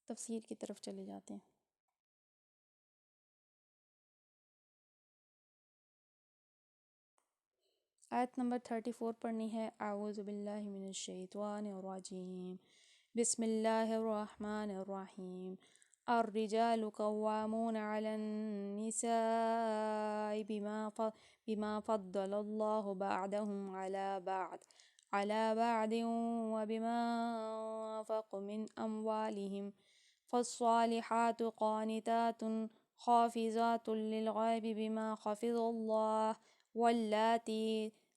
تفسیر کی طرف چلے جاتے ہیں۔ آیت نمبر 34 پڑھنی ہے۔ اعوذ باللہ من الشیطان الرجیم، بسم اللہ الرحمن الرحیم۔ الرجال قوامون علی النساء بما فضل اللہ بعضهم على بعض وبما أنفقوا من أموالهم، فالصالحات قانتات حافظات للغيب بما حفظ الله،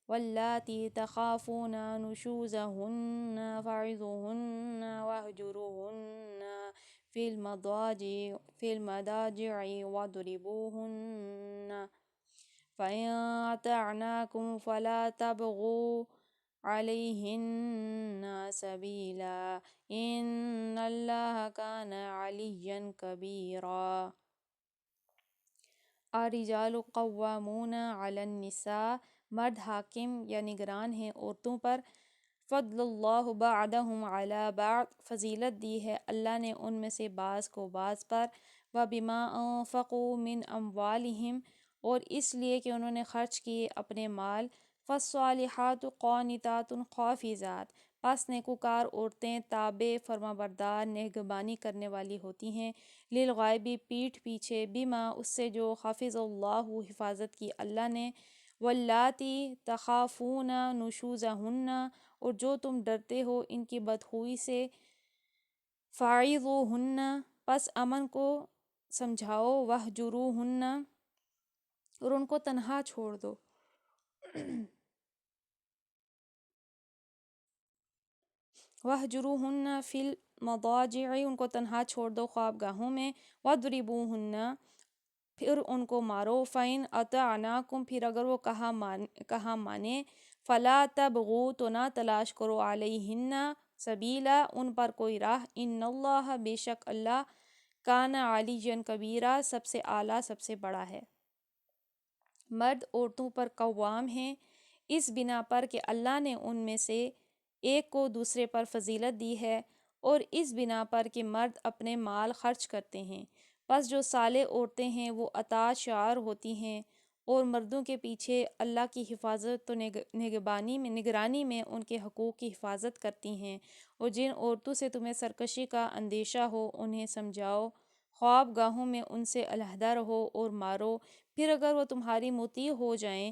واللاتي تخافون نشوزهن فعظوهن واهجروهن في المضاجع واضربوهن، فإن أطعناكم فلا تبغوا عليهن سبيلا، إن الله كان عليا كبيرا۔ الرجال قوامون علی النساء، مرد حاکم یا نگران ہیں عورتوں پر۔ فضل اللہ بعضهم علی بعض، فضیلت دی ہے اللہ نے ان میں سے بعض کو بعض پر۔ وبما انفقوا من اموالہم، اور اس لیے کہ انہوں نے خرچ کیے اپنے مال۔ فالصالحات قانتات حافظات، پس نیکوکار عورتیں تابع فرما بردار نگہبانی کرنے والی ہوتی ہیں۔ للغائبی، پیٹھ پیچھے، بما، اس سے جو حفظ اللہ، حفاظت کی اللہ نے۔ واللاتی تخافون نشوزہن، اور جو تم ڈرتے ہو ان کی بدخوئی سے۔ فعظوہن، پس امن کو سمجھاؤ۔ واہجروہن، اور ان کو تنہا چھوڑ دو۔ واہجروہن فی المضاجع، ان کو تنہا چھوڑ دو خوابگاہوں میں۔ واضربوہن، پھر ان کو مارو۔ فَإِنْ أَطَعْنَاكُمْ، پھر اگر وہ کہا مانے۔ فَلَا تَبْغُوا، تو نہ تلاش کرو۔ عَلَيْهِنَّ سَبِيلًا، ان پر کوئی راہ۔ إِنَّ اللَّهَ، بے شک اللہ، كَانَ عَلِيًّا كَبِيرًا، سب سے اعلیٰ، سب سے بڑا ہے۔ مرد عورتوں پر قوام ہیں اس بنا پر کہ اللہ نے ان میں سے ایک کو دوسرے پر فضیلت دی ہے، اور اس بنا پر کہ مرد اپنے مال خرچ کرتے ہیں۔ پس جو صالح عورتیں ہیں وہ اطاعت شعار ہوتی ہیں، اور مردوں کے پیچھے اللہ کی حفاظت و نگرانی میں ان کے حقوق کی حفاظت کرتی ہیں۔ اور جن عورتوں سے تمہیں سرکشی کا اندیشہ ہو انہیں سمجھاؤ، خواب گاہوں میں ان سے علیحدہ رہو اور مارو۔ پھر اگر وہ تمہاری مطیع ہو جائیں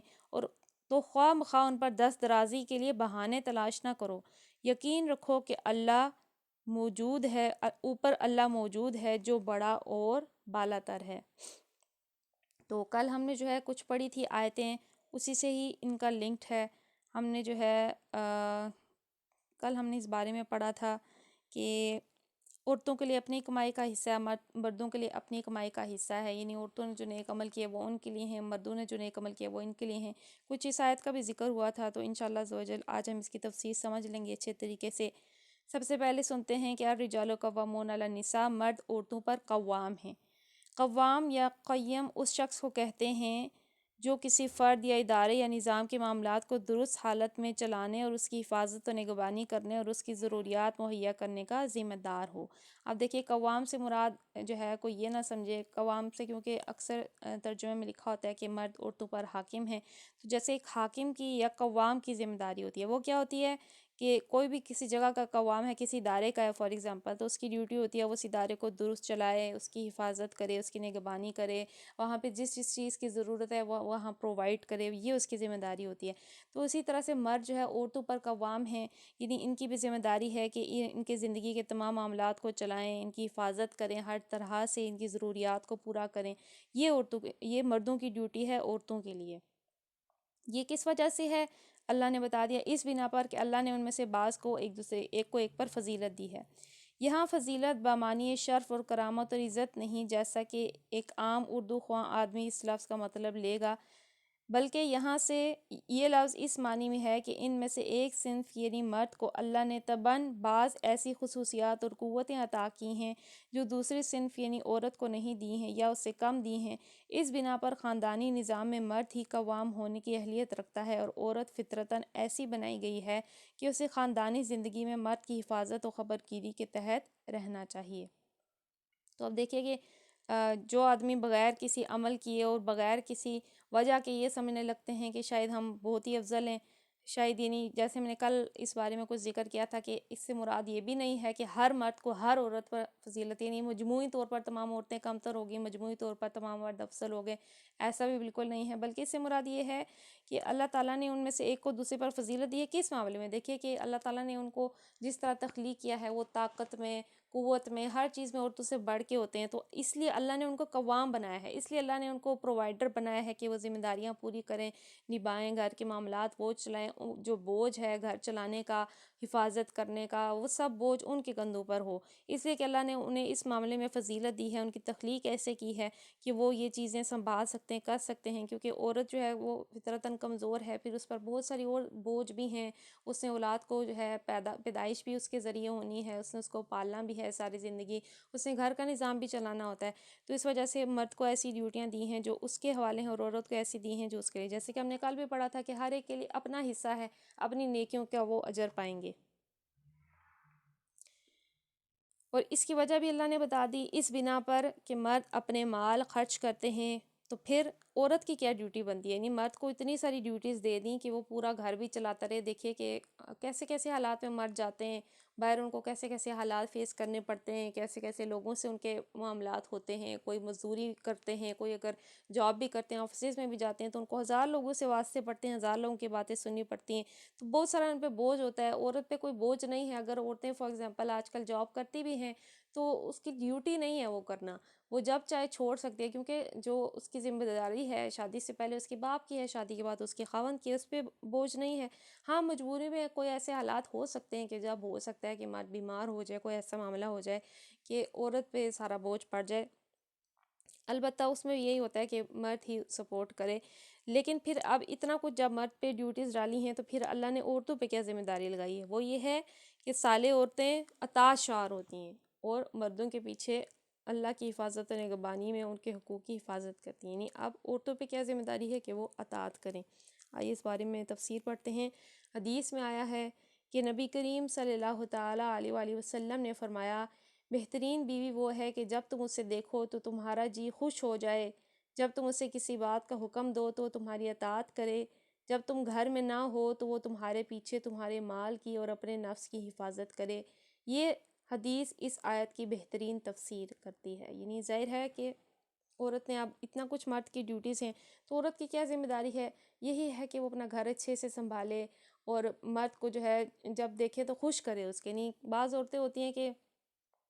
تو خواہ مخواہ ان پر دست درازی کے لیے بہانے تلاش نہ کرو۔ یقین رکھو کہ اللہ موجود ہے، اوپر اللہ موجود ہے جو بڑا اور بالا تر ہے۔ تو کل ہم نے جو ہے کچھ پڑھی تھی آیتیں، اسی سے ہی ان کا لنکڈ ہے۔ ہم نے جو ہے کل ہم نے اس بارے میں پڑھا تھا کہ عورتوں کے لیے اپنی کمائی کا حصہ ہے، مردوں کے لیے اپنی کمائی کا حصہ ہے، یعنی عورتوں نے جو نیک عمل کیے وہ ان کے لیے ہیں، مردوں نے جو نیک عمل کیے وہ ان کے لیے ہیں۔ کچھ اس آیت کا بھی ذکر ہوا تھا، تو انشاءاللہ عز و جل آج ہم اس کی تفسیر سمجھ لیں گے اچھے طریقے سے۔ سب سے پہلے سنتے ہیں کہ الرجال قوامون علی النساء، مرد عورتوں پر قوام ہیں۔ قوام یا قیم اس شخص کو کہتے ہیں جو کسی فرد یا ادارے یا نظام کے معاملات کو درست حالت میں چلانے اور اس کی حفاظت و نگہبانی کرنے اور اس کی ضروریات مہیا کرنے کا ذمہ دار ہو۔ اب دیکھیے قوام سے مراد جو ہے کوئی یہ نہ سمجھے قوام سے، کیونکہ اکثر ترجمے میں لکھا ہوتا ہے کہ مرد عورتوں پر حاکم ہیں، تو جیسے ایک حاکم کی یا قوام کی ذمہ داری ہوتی ہے، وہ کیا ہوتی ہے کہ کوئی بھی کسی جگہ کا قوام ہے، کسی ادارے کا ہے فار ایگزامپل، تو اس کی ڈیوٹی ہوتی ہے وہ اس ادارے کو درست چلائے، اس کی حفاظت کرے، اس کی نگہبانی کرے، وہاں پہ جس چیز کی ضرورت ہے وہ وہاں پرووائڈ کرے، یہ اس کی ذمہ داری ہوتی ہے۔ تو اسی طرح سے مرد جو ہے عورتوں پر قوام ہیں، یعنی ان کی بھی ذمہ داری ہے کہ ان کے زندگی کے تمام معاملات کو چلائیں، ان کی حفاظت کریں، ہر طرح سے ان کی ضروریات کو پورا کریں۔ یہ مردوں کی ڈیوٹی ہے عورتوں کے لیے۔ یہ کس وجہ سے ہے؟ اللہ نے بتا دیا، اس بنا پر کہ اللہ نے ان میں سے بعض کو ایک پر فضیلت دی ہے۔ یہاں فضیلت بمعنی شرف اور کرامت اور عزت نہیں، جیسا کہ ایک عام اردو خواہ آدمی اس لفظ کا مطلب لے گا، بلکہ یہاں سے یہ لفظ اس معنی میں ہے کہ ان میں سے ایک صنف یعنی مرد کو اللہ نے طبعاً بعض ایسی خصوصیات اور قوتیں عطا کی ہیں جو دوسری صنف یعنی عورت کو نہیں دی ہیں یا اس سے کم دی ہیں۔ اس بنا پر خاندانی نظام میں مرد ہی قوام ہونے کی اہلیت رکھتا ہے، اور عورت فطرتاً ایسی بنائی گئی ہے کہ اسے خاندانی زندگی میں مرد کی حفاظت و خبرگیری کے تحت رہنا چاہیے۔ تو اب دیکھیے کہ جو آدمی بغیر کسی عمل کیے اور بغیر کسی وجہ کے یہ سمجھنے لگتے ہیں کہ شاید ہم بہت ہی افضل ہیں، شاید یہ نہیں، جیسے میں نے کل اس بارے میں کچھ ذکر کیا تھا کہ اس سے مراد یہ بھی نہیں ہے کہ ہر مرد کو ہر عورت پر فضیلت، یعنی مجموعی طور پر تمام عورتیں کمتر ہوگی، مجموعی طور پر تمام مرد افضل ہو گئے، ایسا بھی بالکل نہیں ہے، بلکہ اس سے مراد یہ ہے کہ اللہ تعالیٰ نے ان میں سے ایک کو دوسرے پر فضیلت دی ہے۔ کس معاملے میں؟ دیکھیے کہ اللہ تعالیٰ نے ان کو جس طرح تخلیق کیا ہے، وہ طاقت میں، قوت میں، ہر چیز میں عورتوں سے بڑھ کے ہوتے ہیں، تو اس لیے اللہ نے ان کو قوام بنایا ہے، اس لیے اللہ نے ان کو پرووائڈر بنایا ہے کہ وہ ذمہ داریاں پوری کریں، نبھائیں، گھر کے معاملات وہ چلائیں، جو بوجھ ہے گھر چلانے کا، حفاظت کرنے کا، وہ سب بوجھ ان کے کندھوں پر ہو، اس لیے کہ اللہ نے انہیں اس معاملے میں فضیلت دی ہے، ان کی تخلیق ایسے کی ہے کہ وہ یہ چیزیں سنبھال سکتے ہیں، کر سکتے ہیں، کیونکہ عورت جو ہے وہ فطرتاً کمزور ہے، پھر اس پر بہت ساری اور بوجھ بھی ہیں، اس نے اولاد کو جو ہے پیدائش بھی اس کے ذریعے ہونی ہے، اس نے اس کو پالنا بھی ہے ساری زندگی، اس نے گھر کا نظام بھی چلانا ہوتا ہے، تو اس وجہ سے مرد کو ایسی ڈیوٹیاں دی ہیں جو اس کے حوالے ہیں، اور عورت کو ایسی دی ہیں جو اس کے لیے، جیسے کہ ہم نے کل بھی پڑھا تھا کہ ہر ایک کے لیے اپنا حصہ ہے، اپنی نیکیوں کا وہ اجر پائیں گے۔ اور اس کی وجہ بھی اللہ نے بتا دی اس بنا پر کہ مرد اپنے مال خرچ کرتے ہیں، تو پھر عورت کی کیا ڈیوٹی بنتی ہے، یعنی مرد کو اتنی ساری ڈیوٹیز دے دیں کہ وہ پورا گھر بھی چلاتا رہے۔ دیکھیے کہ کیسے کیسے حالات میں مرد جاتے ہیں باہر، ان کو کیسے کیسے حالات فیس کرنے پڑتے ہیں، کیسے کیسے لوگوں سے ان کے معاملات ہوتے ہیں، کوئی مزدوری کرتے ہیں، کوئی اگر جاب بھی کرتے ہیں، آفسز میں بھی جاتے ہیں تو ان کو ہزار لوگوں سے واسطے پڑتے ہیں، ہزار لوگوں کی باتیں سننی پڑتی ہیں، تو بہت سارا ان پہ بوجھ ہوتا ہے۔ عورت پہ کوئی بوجھ نہیں ہے، اگر عورتیں فار ایگزامپل آج کل جاب کرتی بھی ہیں تو اس کی ڈیوٹی نہیں ہے وہ کرنا، وہ جب چاہے چھوڑ سکتی ہے، کیونکہ جو اس کی ذمہ داری ہے شادی سے پہلے اس کے باپ کی ہے، شادی کے بعد اس کے خاوند کی ہے، اس پہ بوجھ نہیں ہے۔ ہاں مجبوری میں کوئی ایسے حالات ہو سکتے ہیں کہ جب ہو سکتا ہے کہ مرد بیمار ہو جائے، کوئی ایسا معاملہ ہو جائے کہ عورت پہ سارا بوجھ پڑ جائے، البتہ اس میں یہی ہوتا ہے کہ مرد ہی سپورٹ کرے، لیکن پھر اب اتنا کچھ جب مرد پہ ڈیوٹیز ڈالی ہیں تو پھر اللہ نے عورتوں پہ کیا ذمہ داری لگائی ہے، وہ یہ ہے کہ صالح عورتیں اطاعت شعار ہوتی ہیں اور مردوں کے پیچھے اللہ کی حفاظت و نگہبانی میں ان کے حقوق کی حفاظت کرتی ہیں، یعنی اب عورتوں پہ کیا ذمہ داری ہے کہ وہ اطاعت کریں۔ آئیے اس بارے میں تفسیر پڑھتے ہیں۔ حدیث میں آیا ہے کہ نبی کریم صلی اللہ تعالیٰ علیہ وآلہ وسلم نے فرمایا، بہترین بیوی وہ ہے کہ جب تم اسے دیکھو تو تمہارا جی خوش ہو جائے، جب تم اسے کسی بات کا حکم دو تو تمہاری اطاعت کرے، جب تم گھر میں نہ ہو تو وہ تمہارے پیچھے تمہارے مال کی اور اپنے نفس کی حفاظت کرے۔ یہ حدیث اس آیت کی بہترین تفسیر کرتی ہے، یعنی ظاہر ہے کہ عورت نے اب اتنا کچھ مرد کی ڈیوٹیز ہیں تو عورت کی کیا ذمہ داری ہے، یہی ہے کہ وہ اپنا گھر اچھے سے سنبھالے اور مرد کو جو ہے جب دیکھے تو خوش کرے اس کے، نہیں بعض عورتیں ہوتی ہیں کہ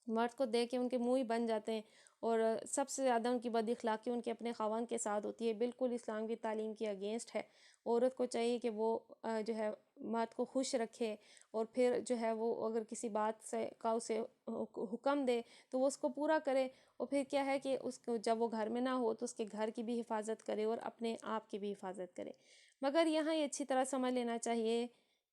مرد کو دیکھ کے ان کے منہ ہی بن جاتے ہیں، اور سب سے زیادہ ان کی بد اخلاقی ان کے اپنے خاوند کے ساتھ ہوتی ہے، بالکل اسلام کی تعلیم کی اگینسٹ ہے۔ عورت کو چاہیے کہ وہ جو ہے مرد کو خوش رکھے، اور پھر جو ہے وہ اگر کسی بات سے کا اسے حکم دے تو وہ اس کو پورا کرے، اور پھر کیا ہے کہ اس کو جب وہ گھر میں نہ ہو تو اس کے گھر کی بھی حفاظت کرے اور اپنے آپ کی بھی حفاظت کرے۔ مگر یہاں یہ اچھی طرح سمجھ لینا چاہیے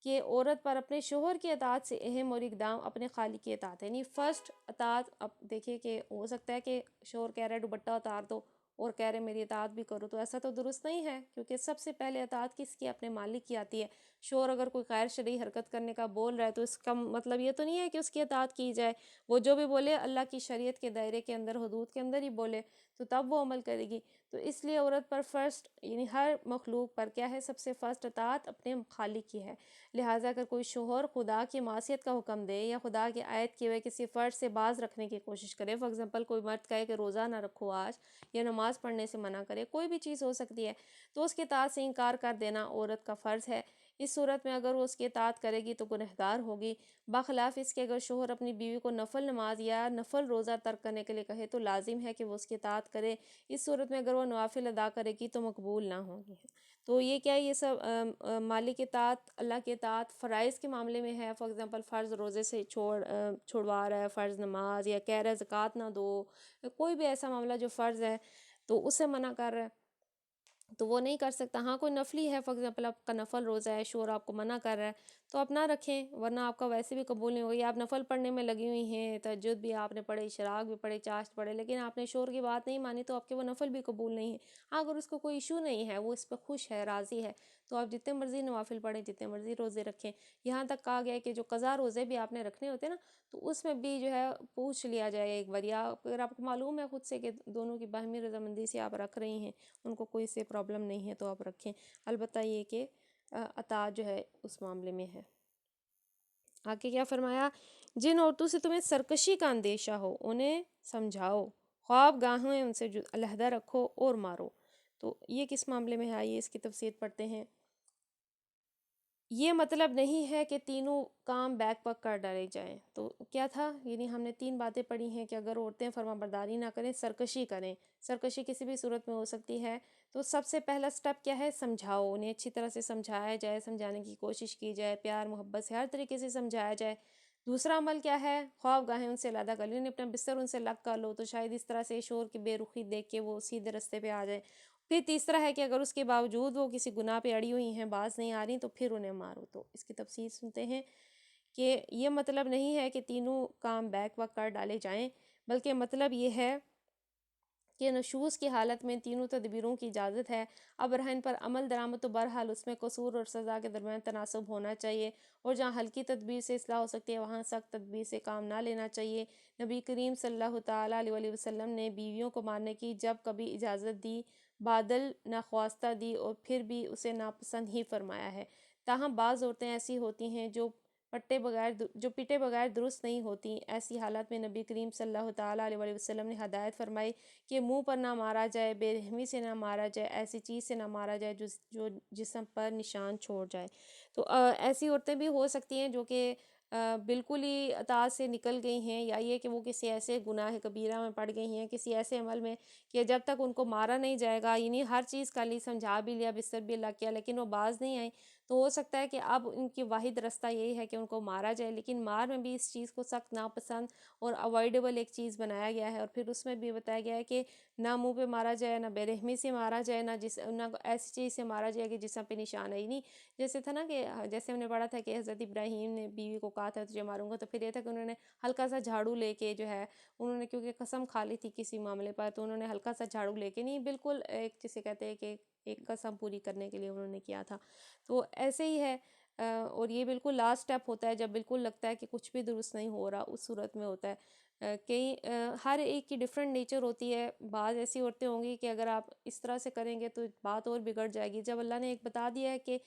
کہ عورت پر اپنے شوہر کی اطاعت سے اہم اور اقدام اپنے خالق کی اطاعت ہے، یعنی فرسٹ اطاعت۔ اب دیکھیے کہ ہو سکتا ہے کہ شوہر کہہ رہا ہے دوپٹہ اتار دو اور کہہ رہے میری اطاعت بھی کرو، تو ایسا تو درست نہیں ہے، کیونکہ سب سے پہلے اطاعت کس کی؟ اپنے مالک کی آتی ہے۔ شوہر اگر کوئی غیر شرعی حرکت کرنے کا بول رہا ہے تو اس کا مطلب یہ تو نہیں ہے کہ اس کی اطاعت کی جائے، وہ جو بھی بولے اللہ کی شریعت کے دائرے کے اندر، حدود کے اندر ہی بولے تو تب وہ عمل کرے گی۔ تو اس لیے عورت پر فرسٹ، یعنی ہر مخلوق پر کیا ہے؟ سب سے فرسٹ اطاعت اپنے خالق کی ہے۔ لہٰذا اگر کوئی شوہر خدا کی معصیت کا حکم دے یا خدا کی آیت کی ہوئے کسی فرض سے باز رکھنے کی کوشش کرے، فار ایگزامپل کوئی مرد کہے کہ روزہ نہ رکھو آج، یا نماز پڑھنے سے منع کرے، کوئی بھی چیز ہو سکتی ہے، تو اس کی اطاعت سے انکار کر دینا عورت کا فرض ہے۔ اس صورت میں اگر وہ اس کی اطاعت کرے گی تو گنہگار ہوگی، بخلاف اس کے اگر شوہر اپنی بیوی کو نفل نماز یا نفل روزہ ترک کرنے کے لیے کہے تو لازم ہے کہ وہ اس کی اطاعت کرے۔ اس صورت میں اگر وہ نوافل ادا کرے گی تو مقبول نہ ہوں گی۔ تو یہ کیا ہے؟ یہ سب مالک اطاعت، اللہ کی اطاعت فرائض کے معاملے میں ہے، فار ایگزامپل فرض روزے سے چھوڑوا رہا ہے، فرض نماز، یا کہہ رہا ہے زکوٰۃ نہ دو، کوئی بھی ایسا معاملہ جو فرض ہے تو اسے منع کر رہا ہے تو وہ نہیں کر سکتا۔ ہاں کوئی نفلی ہے، فار ایگزامپل آپ کا نفل روزہ ہے، شوہر آپ کو منع کر رہا ہے تو آپ نہ رکھیں، ورنہ آپ کا ویسے بھی قبول نہیں ہوگا. یا آپ نفل پڑھنے میں لگی ہوئی ہیں، تہجد بھی آپ نے پڑھے، اشراق بھی پڑھے، چاشت پڑھے، لیکن آپ نے شور کی بات نہیں مانی تو آپ کے وہ نفل بھی قبول نہیں ہیں. ہاں اگر اس کو کوئی ایشو نہیں ہے، وہ اس پہ خوش ہے، راضی ہے، تو آپ جتنے مرضی نوافل پڑھیں، جتنے مرضی روزے رکھیں. یہاں تک کہا گیا ہے کہ جو قضا روزے بھی آپ نے رکھنے ہوتے ہیں نا، تو اس میں بھی جو ہے پوچھ لیا جائے ایک بار، یا اگر آپ کو معلوم ہے خود سے کہ دونوں کی باہمی رضامندی سے آپ رکھ رہی ہیں، ان کو کوئی سے پرابلم نہیں ہے، تو آپ رکھیں. البتہ یہ کہ اطاعت جو ہے اس معاملے میں ہے. آگے کیا فرمایا؟ جن عورتوں سے تمہیں سرکشی کا اندیشہ ہو انہیں سمجھاؤ، خواب گاہیں ان سے علیحدہ رکھو اور مارو. تو یہ کس معاملے میں ہے؟ آئیے اس کی تفسیر پڑھتے ہیں. یہ مطلب نہیں ہے کہ تینوں کام بیک وقت کر ڈالے جائیں. تو کیا تھا؟ یعنی ہم نے 3 باتیں پڑھی ہیں کہ اگر عورتیں فرما برداری نہ کریں، سرکشی کریں. سرکشی کسی بھی صورت میں ہو سکتی ہے. تو سب سے پہلا سٹیپ کیا ہے؟ سمجھاؤ، انہیں اچھی طرح سے سمجھایا جائے، سمجھانے کی کوشش کی جائے، پیار محبت سے ہر طریقے سے سمجھایا جائے. دوسرا عمل کیا ہے؟ خواب گاہیں ان سے علیحدہ کر لیں، اپنا بستر ان سے الگ کر لو، تو شاید اس طرح سے شور کی بے رخی دیکھ کے وہ سیدھے رستے پہ آ جائیں. پھر تیسرا ہے کہ اگر اس کے باوجود وہ کسی گناہ پہ اڑی ہوئی ہیں، باز نہیں آ رہی، تو پھر انہیں مارو. تو اس کی تفصیل سنتے ہیں کہ یہ مطلب نہیں ہے کہ تینوں کام بیک وقت کر ڈالے جائیں، بلکہ مطلب یہ ہے کہ نشوز کی حالت میں تینوں تدبیروں کی اجازت ہے. اب رہن پر عمل درآمد تو بہرحال اس میں قصور اور سزا کے درمیان تناسب ہونا چاہیے، اور جہاں ہلکی تدبیر سے اصلاح ہو سکتی ہے وہاں سخت تدبیر سے کام نہ لینا چاہیے. نبی کریم صلی اللہ تعالیٰ علیہ وآلہ وسلم نے بیویوں کو مارنے کی جب کبھی اجازت دی، بادل ناخواستہ دی، اور پھر بھی اسے ناپسند ہی فرمایا ہے. تاہم بعض عورتیں ایسی ہوتی ہیں جو پیٹے بغیر درست نہیں ہوتی. ایسی حالت میں نبی کریم صلی اللہ تعالیٰ علیہ وآلہ وسلم نے ہدایت فرمائی کہ منہ پر نہ مارا جائے، بے رحمی سے نہ مارا جائے، ایسی چیز سے نہ مارا جائے جو جسم پر نشان چھوڑ جائے. تو ایسی عورتیں بھی ہو سکتی ہیں جو کہ بالکل ہی اطاعت سے نکل گئی ہیں، یا یہ کہ وہ کسی ایسے گناہ کبیرہ میں پڑ گئی ہیں، کسی ایسے عمل میں کہ جب تک ان کو مارا نہیں جائے گا، یعنی ہر چیز کا لی، سمجھا بھی لیا، بستر بھی اللہ کیا، لیکن وہ باز نہیں آئیں، تو ہو سکتا ہے کہ اب ان کی واحد رستہ یہی ہے کہ ان کو مارا جائے. لیکن مار میں بھی اس چیز کو سخت ناپسند اور اوائڈیبل ایک چیز بنایا گیا ہے، اور پھر اس میں بھی بتایا گیا ہے کہ نہ منہ پہ مارا جائے، نہ بے رحمی سے مارا جائے، نہ ایسی چیز سے مارا جائے کہ جسم پہ نشان ہے. نہیں جیسے تھا نا کہ جیسے ہم نے پڑھا تھا کہ حضرت ابراہیم نے بیوی کو کہا تھا تجھے ماروں گا، تو پھر یہ تھا کہ انہوں نے ہلکا سا جھاڑو لے کے جو ہے، انہوں نے کیونکہ قسم کھا لی تھی کسی معاملے پر، تو انہوں نے ہلکا سا جھاڑو لے کے، نہیں بالکل ایک جسے کہتے ہیں کہ ایک قسم پوری کرنے کے لیے انہوں نے کیا تھا. تو ایسے ہی ہے، اور یہ بالکل لاسٹ سٹیپ ہوتا ہے جب بالکل لگتا ہے کہ کچھ بھی درست نہیں ہو رہا، اس صورت میں ہوتا ہے. ہر ایک کی ڈیفرنٹ نیچر ہوتی ہے. بعض ایسی عورتیں ہوں گی کہ اگر آپ اس طرح سے کریں گے تو بات اور بگڑ جائے گی. جب اللہ نے ایک بتا دیا ہے کہ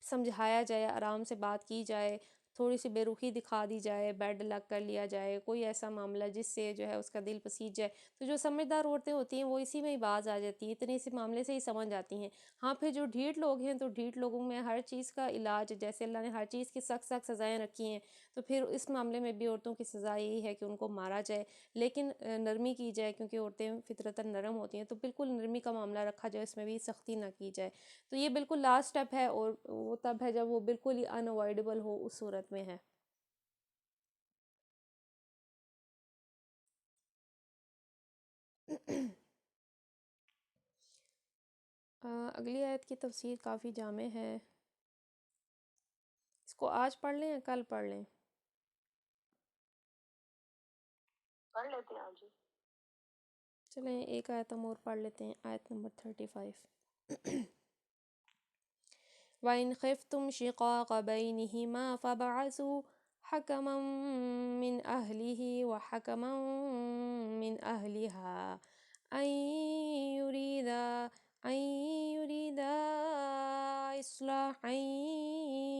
سمجھایا جائے، آرام سے بات کی جائے، تھوڑی سی بے رخی دکھا دی جائے، بیڈ الگ کر لیا جائے، کوئی ایسا معاملہ جس سے جو ہے اس کا دل پسیج جائے، تو جو سمجھدار عورتیں ہوتی ہیں وہ اسی میں ہی باز آ جاتی ہیں، اتنے سے معاملے سے ہی سمجھ جاتی ہیں. ہاں پھر جو ڈھیٹ لوگ ہیں، تو ڈھیٹ لوگوں میں ہر چیز کا علاج، جیسے اللہ نے ہر چیز کی سخت سخت سزائیں رکھی ہیں، تو پھر اس معاملے میں بھی عورتوں کی سزا یہی ہے کہ ان کو مارا جائے، لیکن نرمی کی جائے، کیونکہ عورتیں فطرتاً نرم ہوتی ہیں، تو بالکل نرمی کا معاملہ رکھا جائے، اس میں بھی سختی نہ کی جائے. تو یہ بالکل لاسٹ سٹیپ ہے، اور وہ تب ہے جب وہ بالکل ہی ان اوائڈیبل ہو، اس صورت میں ہے. اگلی آیت کی تفسیر کافی جامع ہے. اس کو آج پڑھ لیں یا کل پڑھ لیں؟ پڑھ لیتے ہیں آج ہی. چلیں ایک آیت ہم اور پڑھ لیتے ہیں، آیت نمبر 35. وَإِنْ خِفْتُمْ شِقَاقَ بَيْنِهِمَا فَابْعَثُوا حَكَمًا مِّنْ أَهْلِهِ وَحَكَمًا مِّنْ أَهْلِهَا أَن يُرِيدَا إِصْلَاحًا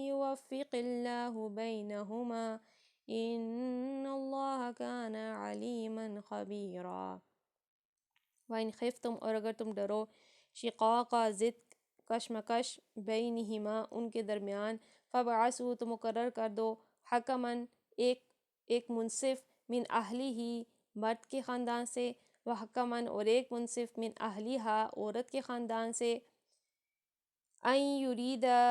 يُوَفِّقِ اللَّهُ بَيْنَهُمَا إِنَّ اللَّهَ كَانَ عَلِيمًا خَبِيرًا. وَإِنْ خِفْتُمْ، اور اگر تم ڈرو، شقاق ضد، کشمکش، بینہما، ان کے درمیان، فبعثوا، تو مقرر کر دو، حکماً، ایک منصف، من اہلہ، مرد کے خاندان سے، وحکماً، اور ایک منصف، من اہلہا، عورت کے خاندان سے، ان یریدا،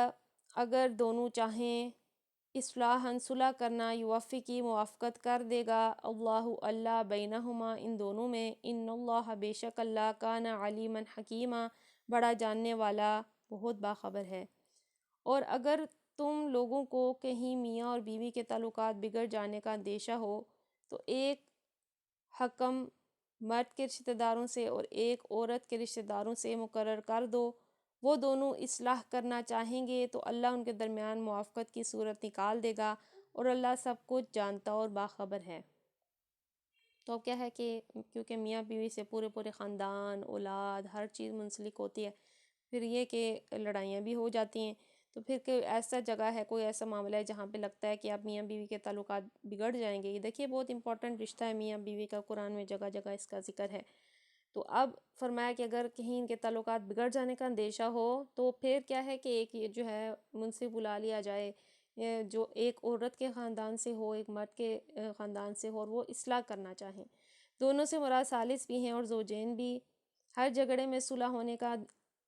اگر دونوں چاہیں، اصلاحاً، صلح کرنا، یوفقی، موافقت کر دے گا، اللہ بینہما، ان دونوں میں، ان اللہ، بے شک اللہ، کان علیمًا حکیمًا، بڑا جاننے والا، بہت باخبر ہے. اور اگر تم لوگوں کو کہیں میاں اور بیوی کے تعلقات بگڑ جانے کا اندیشہ ہو تو ایک حکم مرد کے رشتہ داروں سے اور ایک عورت کے رشتہ داروں سے مقرر کر دو، وہ دونوں اصلاح کرنا چاہیں گے تو اللہ ان کے درمیان موافقت کی صورت نکال دے گا، اور اللہ سب کچھ جانتا اور باخبر ہے۔ تو اب کیا ہے کہ کیونکہ میاں بیوی سے پورے خاندان، اولاد، ہر چیز منسلک ہوتی ہے، پھر یہ کہ لڑائیاں بھی ہو جاتی ہیں، تو پھر کوئی ایسا جگہ ہے، کوئی ایسا معاملہ ہے جہاں پہ لگتا ہے کہ اب میاں بیوی کے تعلقات بگڑ جائیں گے۔ یہ دیکھیے بہت امپورٹنٹ رشتہ ہے میاں بیوی کا، قرآن میں جگہ جگہ اس کا ذکر ہے۔ تو اب فرمایا کہ اگر کہیں ان کے تعلقات بگڑ جانے کا اندیشہ ہو تو پھر کیا ہے کہ ایک یہ جو ہے منصف بلا لیا جائے، جو ایک عورت کے خاندان سے ہو، ایک مرد کے خاندان سے ہو، اور وہ اصلاح کرنا چاہیں۔ دونوں سے مراد ثالث بھی ہیں اور زوجین بھی۔ ہر جھگڑے میں صلح ہونے کا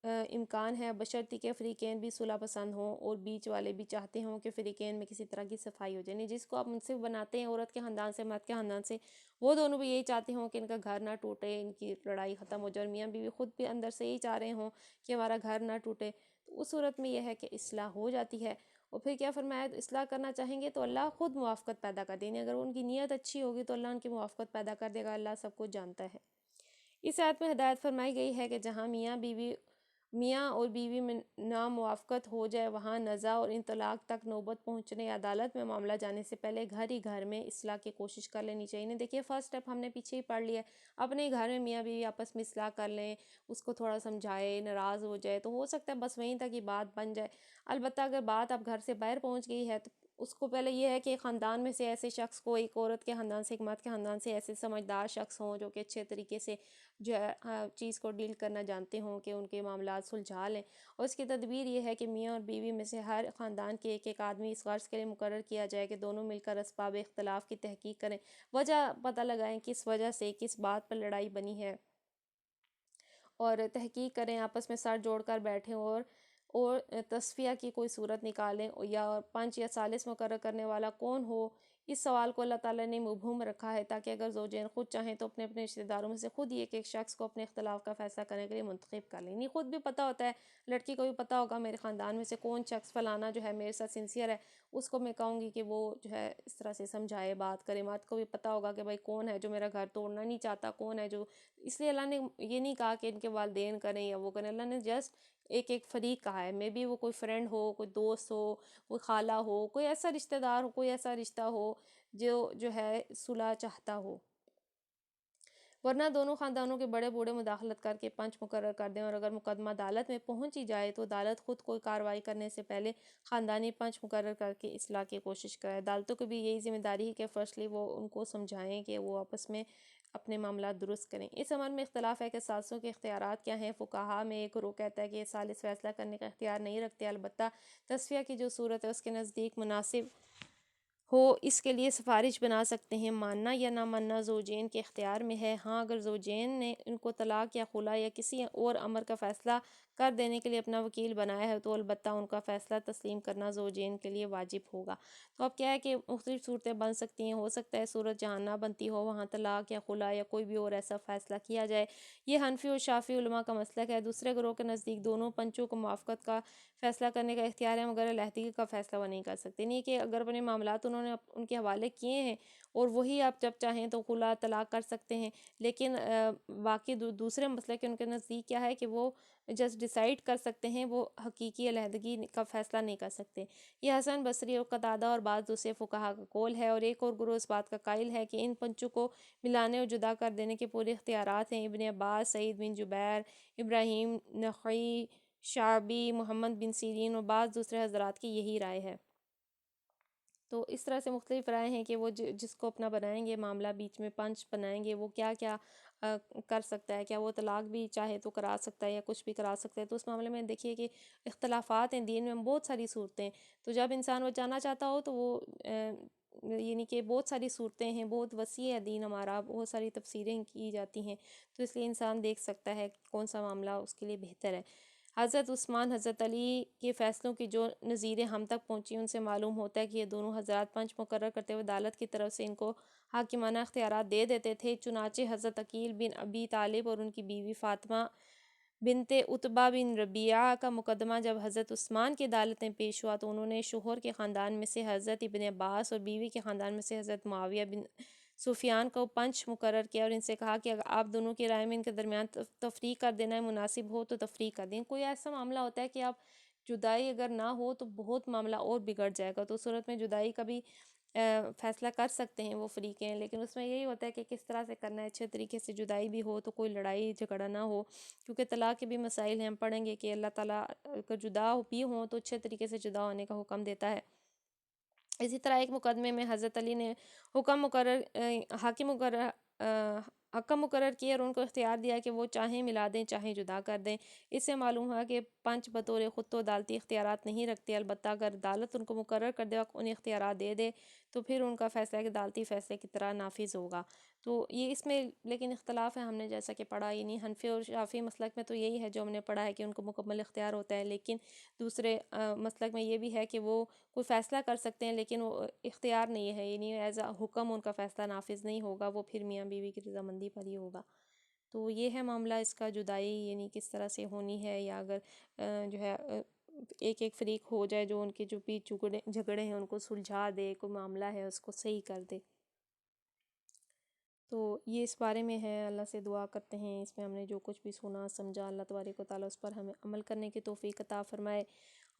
امکان ہے، بشرطی کہ فریقین بھی صلح پسند ہوں اور بیچ والے بھی چاہتے ہوں کہ فریقین میں کسی طرح کی صفائی ہو جائے۔ یعنی جس کو آپ منصف بناتے ہیں عورت کے خاندان سے، مرد کے خاندان سے، وہ دونوں بھی یہی چاہتے ہوں کہ ان کا گھر نہ ٹوٹے، ان کی لڑائی ختم ہو جائے، اور میاں بیوی خود بھی اندر سے یہی چاہ رہے ہوں کہ ہمارا گھر نہ ٹوٹے، تو اس صورت میں یہ ہے کہ اصلاح ہو جاتی ہے۔ اور پھر کیا فرمایا، اصلاح کرنا چاہیں گے تو اللہ خود موافقت پیدا کر دیں، اگر ان کی نیت اچھی ہوگی تو اللہ ان کی موافقت پیدا کر دے گا، اللہ سب کچھ جانتا ہے۔ اس آیت میں ہدایت فرمائی گئی ہے کہ جہاں میاں اور بیوی میں ناموافقت ہو جائے، وہاں نزاع اور انطلاق تک نوبت پہنچنے یا عدالت میں معاملہ جانے سے پہلے گھر ہی گھر میں اصلاح کی کوشش کر لینی چاہیے۔ نہیں دیکھیے فرسٹ سٹیپ ہم نے پیچھے ہی پڑھ لیا ہے، اپنے گھر میں میاں بیوی آپس میں اصلاح کر لیں، اس کو تھوڑا سمجھائے، ناراض ہو جائے تو ہو سکتا ہے بس وہیں تک ہی بات بن جائے۔ البتہ اگر بات اب گھر سے باہر پہنچ گئی ہے تو اس کو پہلے یہ ہے کہ خاندان میں سے ایسے شخص کو، ایک عورت کے خاندان سے، ایک مرد کے خاندان سے ایسے سمجھدار شخص ہوں جو کہ اچھے طریقے سے جو ہے چیز کو ڈیل کرنا جانتے ہوں کہ ان کے معاملات سلجھا لیں، اور اس کی تدبیر یہ ہے کہ میاں اور بیوی میں سے ہر خاندان کے ایک آدمی اس غرض کے لیے مقرر کیا جائے کہ دونوں مل کر اسباب اختلاف کی تحقیق کریں، وجہ پتہ لگائیں کس وجہ سے کس بات پر لڑائی بنی ہے، اور تحقیق کریں، آپس میں سر جوڑ کر بیٹھیں اور تصفیہ کی کوئی صورت نکالیں، یا پنچ یا ثالث مقرر کرنے والا کون ہو۔ اس سوال کو اللہ تعالیٰ نے مبہم رکھا ہے تاکہ اگر زوجین خود چاہیں تو اپنے اپنے رشتہ داروں میں سے خود ہی ایک شخص کو اپنے اختلاف کا فیصلہ کرنے کے لیے منتخب کر لیں۔ نہیں خود بھی پتہ ہوتا ہے، لڑکی کو بھی پتہ ہوگا میرے خاندان میں سے کون شخص فلانا جو ہے میرے ساتھ سنسیئر ہے، اس کو میں کہوں گی کہ وہ جو ہے اس طرح سے سمجھائے، بات کرے۔ مرد کو بھی پتہ ہوگا کہ بھائی کون ہے جو میرا گھر توڑنا نہیں چاہتا، کون ہے جو، اس لیے اللہ نے یہ نہیں کہا کہ ان کے والدین کریں یا وہ کریں، اللہ نے جسٹ ایک فریق کہا ہے، مے بی وہ کوئی فرینڈ ہو، کوئی دوست ہو، کوئی خالہ ہو، کوئی ایسا رشتہ دار ہو، کوئی ایسا رشتہ ہو جو ہے صلح چاہتا ہو، ورنہ دونوں خاندانوں کے بڑے بوڑھے مداخلت کر کے پنچ مقرر کر دیں، اور اگر مقدمہ عدالت میں پہنچ ہی جائے تو عدالت خود کوئی کارروائی کرنے سے پہلے خاندانی پنچ مقرر کر کے اصلاح کی کوشش کرے۔ عدالتوں کی بھی یہی ذمہ داری ہے کہ فرسٹلی وہ ان کو سمجھائیں کہ وہ آپس میں اپنے معاملات درست کریں۔ اس عمل میں اختلاف ہے کہ ثالثوں کے اختیارات کیا ہیں۔ فقہاء میں ایک گروہ کہتا ہے کہ یہ ثالث فیصلہ کرنے کا اختیار نہیں رکھتے، البتہ تصفیہ کی جو صورت ہے اس کے نزدیک مناسب ہو اس کے لیے سفارش بنا سکتے ہیں۔ ماننا یا نہ ماننا زوجین کے اختیار میں ہے۔ ہاں اگر زوجین نے ان کو طلاق یا خلا یا کسی اور امر کا فیصلہ کر دینے کے لیے اپنا وکیل بنایا ہے تو البتہ ان کا فیصلہ تسلیم کرنا زوجین کے لیے واجب ہوگا۔ تو اب کیا ہے کہ مختلف صورتیں بن سکتی ہیں، ہو سکتا ہے صورت جہاں نہ بنتی ہو وہاں طلاق یا خلا یا کوئی بھی اور ایسا فیصلہ کیا جائے۔ یہ حنفی اور شافعی علماء کا مسلک ہے۔ دوسرے گروہ کے نزدیک دونوں پنچوں کو موافقت کا فیصلہ کرنے کا اختیار ہے، مگر علیحدگی کا فیصلہ وہ نہیں کر سکتے۔ نہیں کہ اگر اپنے معاملات انہوں نے ان کے حوالے کیے ہیں اور وہی آپ جب چاہیں تو خلا طلاق کر سکتے ہیں، لیکن باقی دوسرے مسئلے کے ان کے نزدیک کیا ہے کہ وہ جسٹ ڈیسائیڈ کر سکتے ہیں، وہ حقیقی علیحدگی کا فیصلہ نہیں کر سکتے۔ یہ حسن بصری اور قتادہ اور بعض دوسرے فقہاء کا قول ہے، اور ایک اور گروہ اس بات کا قائل ہے کہ ان پنچوں کو ملانے اور جدا کر دینے کے پورے اختیارات ہیں۔ ابن عباس، سعید بن جبیر، ابراہیم نخعی، شعبی، محمد بن سیرین اور بعض دوسرے حضرات کی یہی رائے ہے۔ تو اس طرح سے مختلف رائے ہیں کہ وہ جس کو اپنا بنائیں گے معاملہ، بیچ میں پنچ بنائیں گے، وہ کیا کیا کر سکتا ہے، کیا وہ طلاق بھی چاہے تو کرا سکتا ہے یا کچھ بھی کرا سکتا ہے۔ تو اس معاملے میں دیکھیے کہ اختلافات ہیں دین میں، بہت ساری صورتیں، تو جب انسان وہ جانا چاہتا ہو تو وہ یعنی کہ بہت ساری صورتیں ہیں، بہت وسیع ہے دین ہمارا، بہت ساری تفسیریں کی جاتی ہیں، تو اس لیے انسان دیکھ سکتا ہے کون سا معاملہ اس کے لیے بہتر ہے۔ حضرت عثمان، حضرت علی کے فیصلوں کی جو نظیریں ہم تک پہنچی ان سے معلوم ہوتا ہے کہ یہ دونوں حضرات پنچ مقرر کرتے ہوئے عدالت کی طرف سے ان کو حاکمانہ اختیارات دے دیتے تھے۔ چنانچہ حضرت عقیل بن ابی طالب اور ان کی بیوی فاطمہ بنت عتبہ بن ربیعہ کا مقدمہ جب حضرت عثمان کی عدالت میں پیش ہوا تو انہوں نے شوہر کے خاندان میں سے حضرت ابن عباس اور بیوی کے خاندان میں سے حضرت معاویہ بن سفیان کو پنچ مقرر کیا اور ان سے کہا کہ اگر آپ دونوں کی رائے میں ان کے درمیان تفریق کر دینا مناسب ہو تو تفریق کر دیں۔ کوئی ایسا معاملہ ہوتا ہے کہ آپ جدائی اگر نہ ہو تو بہت معاملہ اور بگڑ جائے گا، تو اس صورت میں جدائی کا بھی فیصلہ کر سکتے ہیں وہ فریقیں، لیکن اس میں یہی ہوتا ہے کہ کس طرح سے کرنا ہے، اچھے طریقے سے جدائی بھی ہو تو کوئی لڑائی جھگڑا نہ ہو، کیونکہ طلاق کے بھی مسائل ہیں، ہم پڑھیں گے کہ اللہ تعالیٰ اگر جدا بھی ہوں تو اچھے طریقے سے جدا ہونے کا حکم دیتا ہے۔ اسی طرح ایک مقدمے میں حضرت علی نے حکم مقرر کیے اور ان کو اختیار دیا کہ وہ چاہیں ملا دیں چاہیں جدا کر دیں۔ اس سے معلوم ہوا کہ پنچ بطور خود تو عدالتی اختیارات نہیں رکھتے، البتہ اگر عدالت ان کو مقرر کر دے وقت انہیں اختیارات دے دے تو پھر ان کا فیصلہ ایک عدالتی فیصلے کی طرح نافذ ہوگا۔ تو یہ اس میں لیکن اختلاف ہے، ہم نے جیسا کہ پڑھا، یعنی حنفی اور شافعی مسلک میں تو یہی ہے جو ہم نے پڑھا ہے کہ ان کو مکمل اختیار ہوتا ہے، لیکن دوسرے مسلک میں یہ بھی ہے کہ وہ کوئی فیصلہ کر سکتے ہیں لیکن وہ اختیار نہیں ہے، یعنی ایز اے حکم ان کا فیصلہ نافذ نہیں ہوگا، وہ پھر میاں بیوی کی رضامندی پر ہی ہوگا۔ تو یہ ہے معاملہ اس کا، جدائی یعنی کس طرح سے ہونی ہے، یا اگر جو ہے ایک ایک فریق ہو جائے جو ان کے جو بھی جھگڑے ہیں ان کو سلجھا دے، کوئی معاملہ ہے اس کو صحیح کر دے۔ تو یہ اس بارے میں ہے، اللہ سے دعا کرتے ہیں اس میں ہم نے جو کچھ بھی سنا سمجھا، اللہ تبارک و تعالیٰ اس پر ہمیں عمل کرنے کی توفیق عطا فرمائے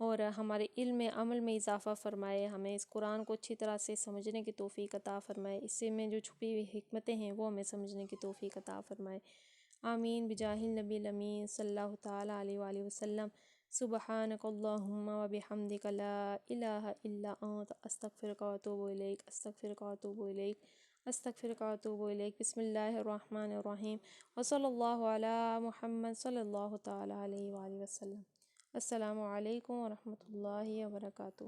اور ہمارے علم میں عمل میں اضافہ فرمائے، ہمیں اس قرآن کو اچھی طرح سے سمجھنے کی توفیق عطا فرمائے، اس سے میں جو چھپی ہوئی حکمتیں ہیں وہ ہمیں سمجھنے کی توفیق عطا فرمائے۔ آمین بجاہ النبی الامین صلی اللہ تعالیٰ علیہ وآلہ وسلم۔ سبحانک اللہم و بحمدک لا الہ الا انت استغفرک و اتوب الیک، استغفرک و اتوب الیک، استغفرک و اتوب الیک۔ بسم اللہ الرحمن الرحیم وصلی اللہ علی محمد صلی اللہ تعالیٰ علیہ وآلہ وسلم۔ السلام علیکم ورحمۃ اللہ وبرکاتہ۔